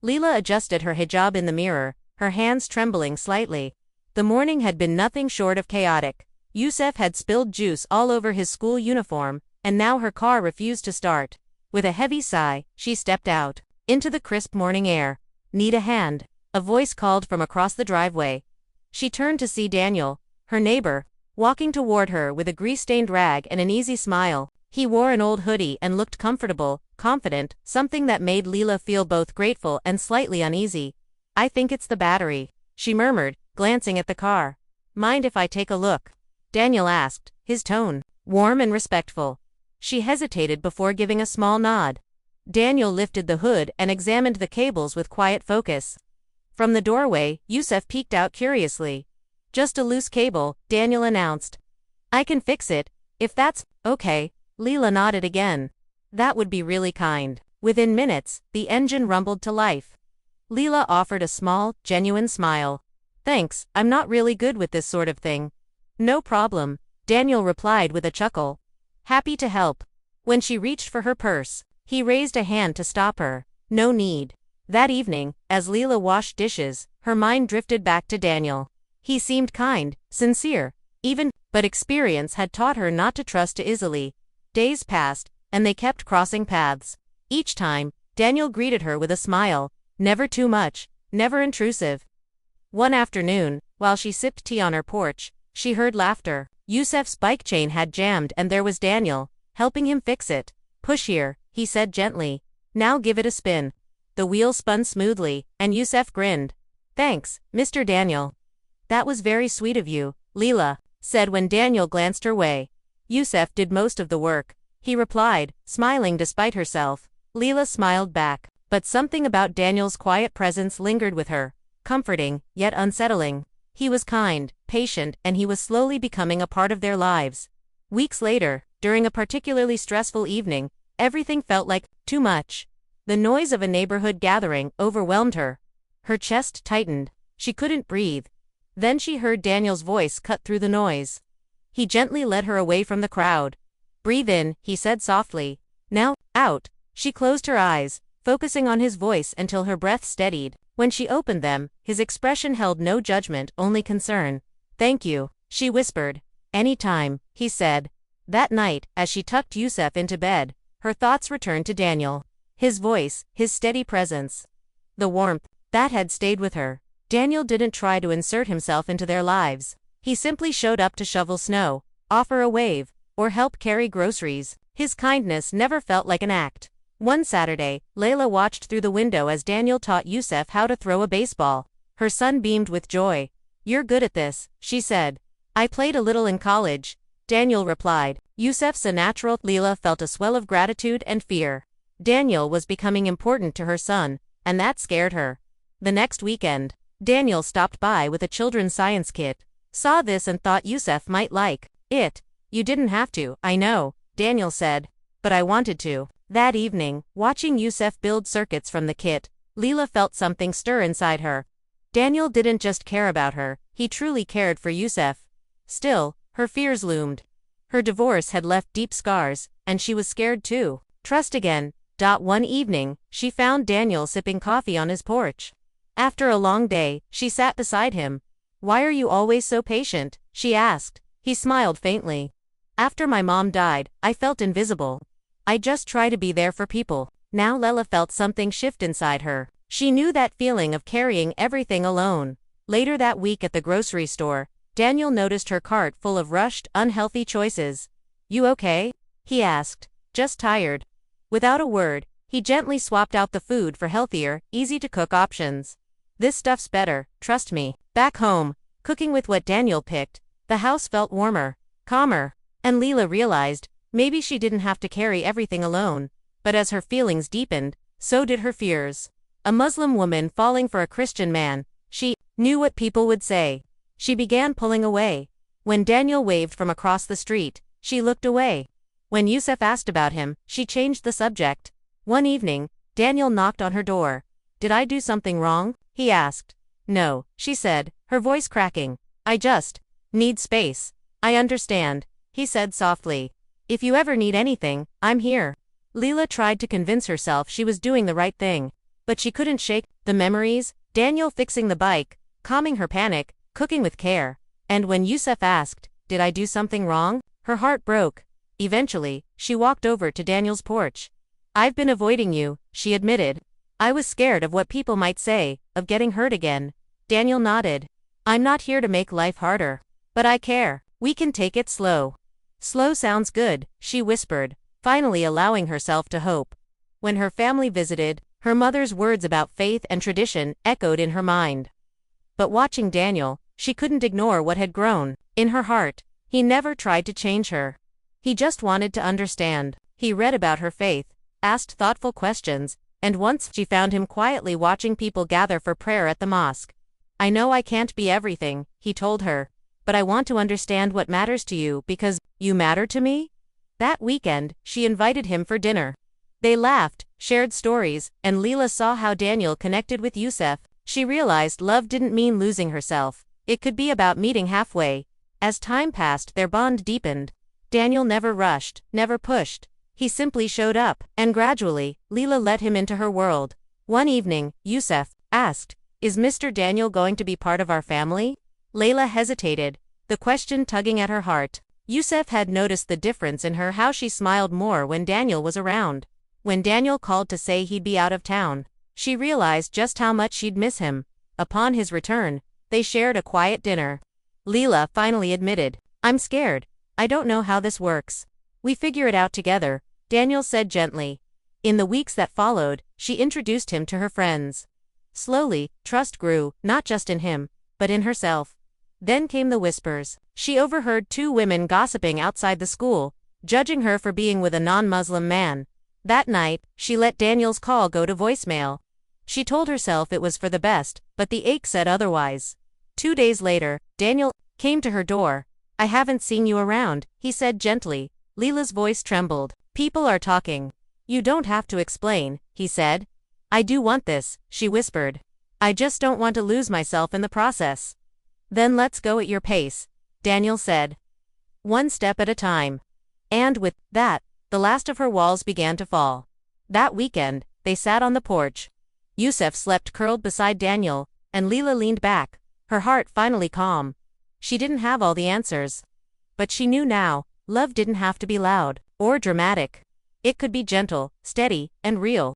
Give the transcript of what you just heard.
Leela adjusted her hijab in the mirror, her hands trembling slightly. The morning had been nothing short of chaotic. Yusuf had spilled juice all over his school uniform, and now her car refused to start. With a heavy sigh, she stepped out into the crisp morning air. "Need a hand?" a voice called from across the driveway. She turned to see Daniel, her neighbor, walking toward her with a grease-stained rag and an easy smile. He wore an old hoodie and looked comfortable, confident, something that made Leela feel both grateful and slightly uneasy. "I think it's the battery," she murmured, glancing at the car. "Mind if I take a look?" Daniel asked, his tone warm and respectful. She hesitated before giving a small nod. Daniel lifted the hood and examined the cables with quiet focus. From the doorway, Yusuf peeked out curiously. "Just a loose cable," Daniel announced. "I can fix it, if that's okay." Leela nodded again. "That would be really kind." Within minutes, the engine rumbled to life. Leela offered a small, genuine smile. "Thanks, I'm not really good with this sort of thing." "No problem," Daniel replied with a chuckle. "Happy to help." When she reached for her purse, he raised a hand to stop her. "No need." That evening, as Leela washed dishes, her mind drifted back to Daniel. He seemed kind, sincere, but experience had taught her not to trust too easily. Days passed, and they kept crossing paths. Each time, Daniel greeted her with a smile, never too much, never intrusive. One afternoon, while she sipped tea on her porch, she heard laughter. Yusuf's bike chain had jammed and there was Daniel, helping him fix it. "Push here," he said gently. "Now give it a spin." The wheel spun smoothly, and Yusuf grinned. "Thanks, Mr. Daniel." "That was very sweet of you," Leela said when Daniel glanced her way. "Yusuf did most of the work," he replied, smiling despite herself. Leela smiled back, but something about Daniel's quiet presence lingered with her, comforting, yet unsettling. He was kind, patient, and he was slowly becoming a part of their lives. Weeks later, during a particularly stressful evening, everything felt like too much. The noise of a neighborhood gathering overwhelmed her. Her chest tightened. She couldn't breathe. Then she heard Daniel's voice cut through the noise. He gently led her away from the crowd. "Breathe in," he said softly. "Now, out." She closed her eyes, focusing on his voice until her breath steadied. When she opened them, his expression held no judgment, only concern. "Thank you," she whispered. "Any time," he said. That night, as she tucked Yusuf into bed, her thoughts returned to Daniel. His voice, his steady presence. The warmth that had stayed with her. Daniel didn't try to insert himself into their lives. He simply showed up to shovel snow, offer a wave, or help carry groceries. His kindness never felt like an act. One Saturday, Layla watched through the window as Daniel taught Yusuf how to throw a baseball. Her son beamed with joy. "You're good at this," she said. "I played a little in college," Daniel replied. Yusuf's a natural. Leela felt a swell of gratitude and fear. Daniel was becoming important to her son, and that scared her. The next weekend, Daniel stopped by with a children's science kit. Saw this and thought Yusuf might like it. "You didn't have to, I know," Daniel said, "but I wanted to." That evening, watching Yusuf build circuits from the kit, Leela felt something stir inside her. Daniel didn't just care about her, he truly cared for Yusuf. Still, her fears loomed. Her divorce had left deep scars, and she was scared too. Trust again. One evening, she found Daniel sipping coffee on his porch. After a long day, she sat beside him. "Why are you always so patient?" she asked. He smiled faintly. "After my mom died, I felt invisible. I just try to be there for people." Now Leila felt something shift inside her. She knew that feeling of carrying everything alone. Later that week at the grocery store, Daniel noticed her cart full of rushed, unhealthy choices. "You okay?" he asked. "Just tired." Without a word, he gently swapped out the food for healthier, easy-to-cook options. "This stuff's better, trust me." Back home, cooking with what Daniel picked, the house felt warmer, calmer, and Leila realized, maybe she didn't have to carry everything alone. But as her feelings deepened, so did her fears. A Muslim woman falling for a Christian man, she knew what people would say. She began pulling away. When Daniel waved from across the street, she looked away. When Yusuf asked about him, she changed the subject. One evening, Daniel knocked on her door. "Did I do something wrong?" he asked. "No," she said, her voice cracking. "I just need space." "I understand," he said softly. "If you ever need anything, I'm here." Leila tried to convince herself she was doing the right thing. But she couldn't shake the memories, Daniel fixing the bike, calming her panic, cooking with care. And when Yusef asked, "Did I do something wrong?" her heart broke. Eventually, she walked over to Daniel's porch. "I've been avoiding you," she admitted. "I was scared of what people might say, of getting hurt again." Daniel nodded. "I'm not here to make life harder. But I care. We can take it slow." "Slow sounds good," she whispered, finally allowing herself to hope. When her family visited, her mother's words about faith and tradition echoed in her mind. But watching Daniel, she couldn't ignore what had grown in her heart. He never tried to change her. He just wanted to understand. He read about her faith, asked thoughtful questions, and once she found him quietly watching people gather for prayer at the mosque. "I know I can't be everything," he told her, "but I want to understand what matters to you because you matter to me." That weekend, she invited him for dinner. They laughed, shared stories, and Leela saw how Daniel connected with Yusef. She realized love didn't mean losing herself. It could be about meeting halfway. As time passed, their bond deepened. Daniel never rushed, never pushed. He simply showed up, and gradually, Leela let him into her world. One evening, Yusef asked, "Is Mr. Daniel going to be part of our family?" Layla hesitated, the question tugging at her heart. Yusef had noticed the difference in her, how she smiled more when Daniel was around. When Daniel called to say he'd be out of town, she realized just how much she'd miss him. Upon his return, they shared a quiet dinner. Leela finally admitted, "I'm scared. I don't know how this works." "We figure it out together," Daniel said gently. In the weeks that followed, she introduced him to her friends. Slowly, trust grew, not just in him, but in herself. Then came the whispers. She overheard two women gossiping outside the school, judging her for being with a non-Muslim man. That night, she let Daniel's call go to voicemail. She told herself it was for the best, but the ache said otherwise. 2 days later, Daniel came to her door. "I haven't seen you around," he said gently. Leela's voice trembled. "People are talking." "You don't have to explain," he said. "I do want this," she whispered. "I just don't want to lose myself in the process." "Then let's go at your pace," Daniel said. "One step at a time." And with that, the last of her walls began to fall. That weekend, they sat on the porch. Yusef slept curled beside Daniel, and Leela leaned back, her heart finally calm. She didn't have all the answers. But she knew now, love didn't have to be loud or dramatic. It could be gentle, steady, and real.